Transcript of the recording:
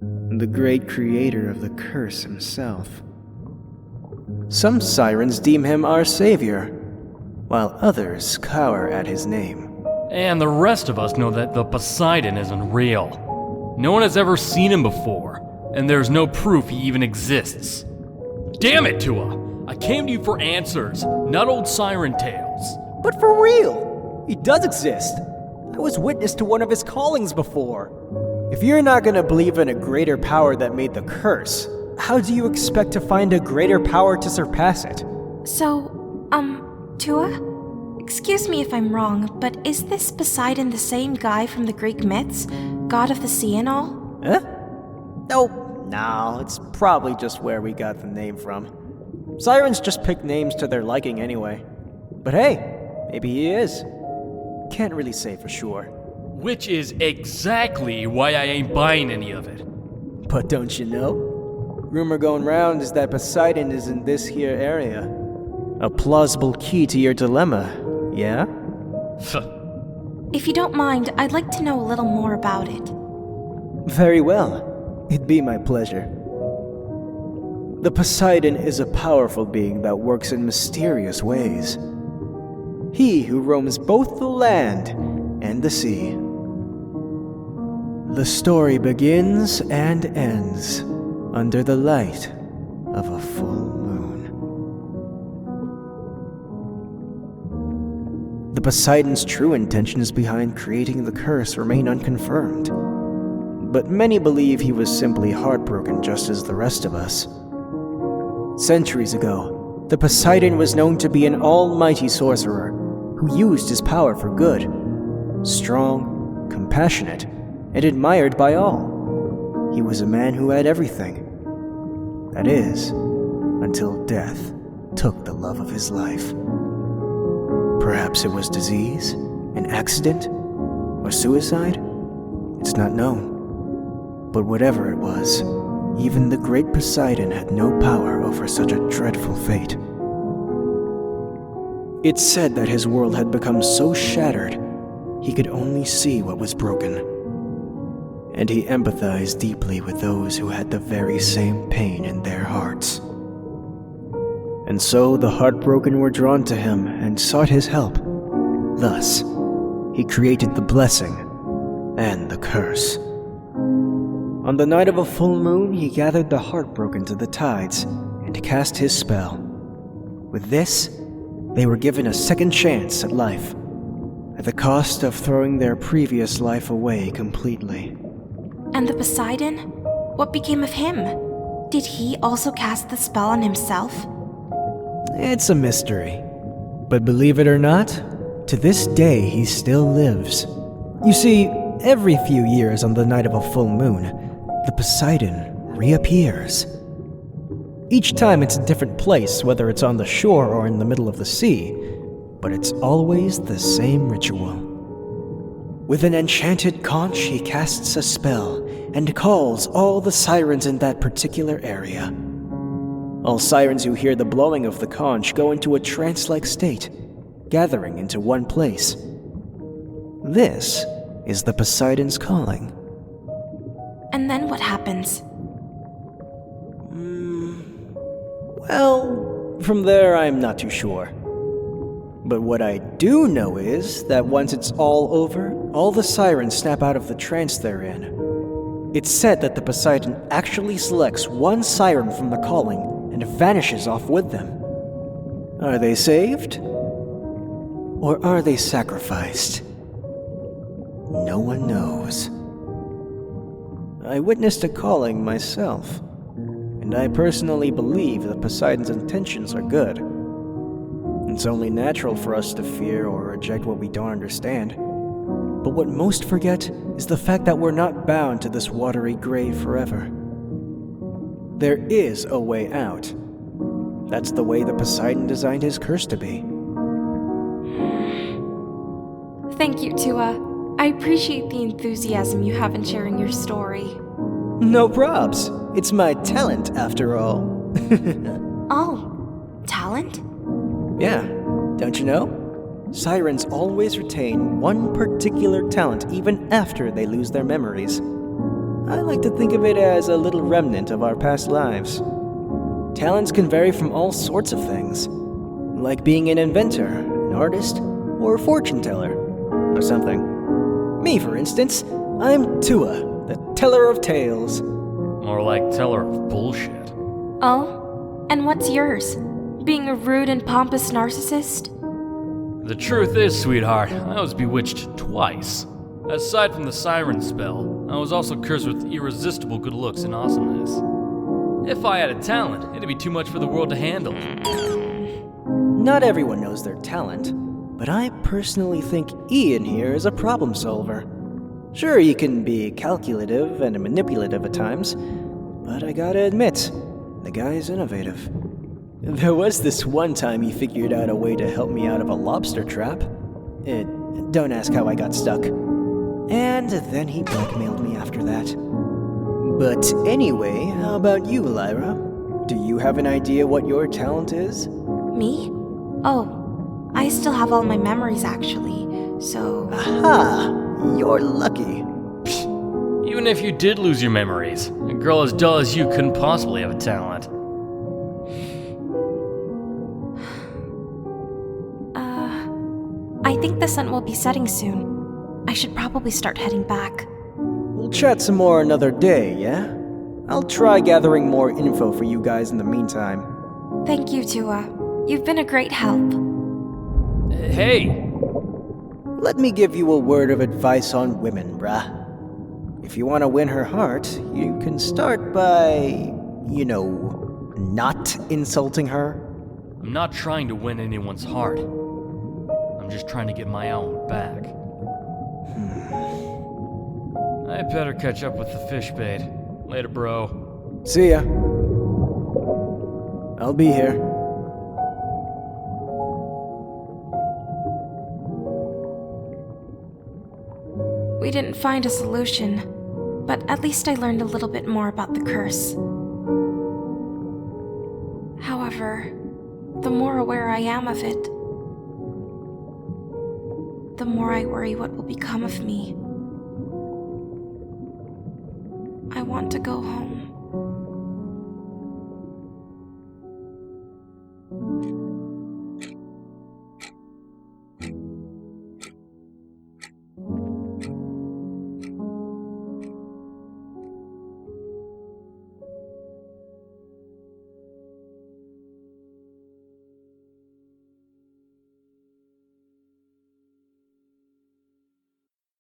the great creator of the curse himself. Some sirens deem him our savior, while others cower at his name. And the rest of us know that the Poseidon isn't real. No one has ever seen him before, and there's no proof he even exists. Damn it, Tua! I came to you for answers, not old siren tales. But for real, he does exist. I was witness to one of his callings before. If you're not gonna believe in a greater power that made the curse, how do you expect to find a greater power to surpass it? So, Tua? Excuse me if I'm wrong, but is this Poseidon the same guy from the Greek myths? God of the sea and all? Huh? No, it's probably just where we got the name from. Sirens just pick names to their liking anyway. But hey, maybe he is. Can't really say for sure. Which is exactly why I ain't buying any of it. But don't you know? Rumor going round is that Poseidon is in this here area. A plausible key to your dilemma, yeah? If you don't mind, I'd like to know a little more about it. Very well. It'd be my pleasure. The Poseidon is a powerful being that works in mysterious ways. He who roams both the land and the sea. The story begins and ends under the light of a full moon. The Poseidon's true intentions behind creating the curse remain unconfirmed, but many believe he was simply heartbroken just as the rest of us. Centuries ago, the Poseidon was known to be an almighty sorcerer who used his power for good, strong, compassionate, and admired by all. He was a man who had everything. That is, until death took the love of his life. Perhaps it was disease, an accident, or suicide? It's not known. But whatever it was, even the great Poseidon had no power over such a dreadful fate. It's said that his world had become so shattered, he could only see what was broken. And he empathized deeply with those who had the very same pain in their hearts. And so the heartbroken were drawn to him and sought his help. Thus, he created the blessing and the curse. On the night of a full moon, he gathered the heartbroken to the tides and cast his spell. With this, they were given a second chance at life, at the cost of throwing their previous life away completely. And the Poseidon? What became of him? Did he also cast the spell on himself? It's a mystery. But believe it or not, to this day he still lives. You see, every few years on the night of a full moon, the Poseidon reappears. Each time it's a different place, whether it's on the shore or in the middle of the sea, but it's always the same ritual. With an enchanted conch, he casts a spell and calls all the sirens in that particular area. All sirens who hear the blowing of the conch go into a trance-like state, gathering into one place. This is the Poseidon's calling. And then what happens? Well, from there I'm not too sure. But what I do know is that once it's all over, all the sirens snap out of the trance they're in. It's said that the Poseidon actually selects one siren from the calling and vanishes off with them. Are they saved? Or are they sacrificed? No one knows. I witnessed a calling myself, and I personally believe that Poseidon's intentions are good. It's only natural for us to fear or reject what we don't understand. But what most forget is the fact that we're not bound to this watery grave forever. There is a way out. That's the way the Poseidon designed his curse to be. Thank you, Tua. I appreciate the enthusiasm you have in sharing your story. No probs. It's my talent, after all. Oh, talent? Yeah, don't you know? Sirens always retain one particular talent even after they lose their memories. I like to think of it as a little remnant of our past lives. Talents can vary from all sorts of things, like being an inventor, an artist, or a fortune teller, or something. Me, for instance, I'm Tua, the teller of tales. More like teller of bullshit. Oh? And what's yours? Being a rude and pompous narcissist? The truth is, sweetheart, I was bewitched twice. Aside from the Siren spell, I was also cursed with irresistible good looks and awesomeness. If I had a talent, it'd be too much for the world to handle. Not everyone knows their talent, but I personally think Ian here is a problem solver. Sure, he can be calculative and manipulative at times, but I gotta admit, the guy's innovative. There was this one time he figured out a way to help me out of a lobster trap. Don't ask how I got stuck. And then he blackmailed me after that. But anyway, how about you, Lyra? Do you have an idea what your talent is? Me? Oh, I still have all my memories actually, so... Aha! You're lucky. Even if you did lose your memories, a girl as dull as you couldn't possibly have a talent. I think the sun will be setting soon. I should probably start heading back. We'll chat some more another day, yeah? I'll try gathering more info for you guys in the meantime. Thank you, Tua. You've been a great help. Hey! Let me give you a word of advice on women, brah. If you want to win her heart, you can start by, not insulting her. I'm not trying to win anyone's heart. I'm just trying to get my own back. I better catch up with the fish bait. Later, bro. See ya. I'll be here. We didn't find a solution, but at least I learned a little bit more about the curse. However, the more aware I am of it, the more I worry what will become of me. I want to go home.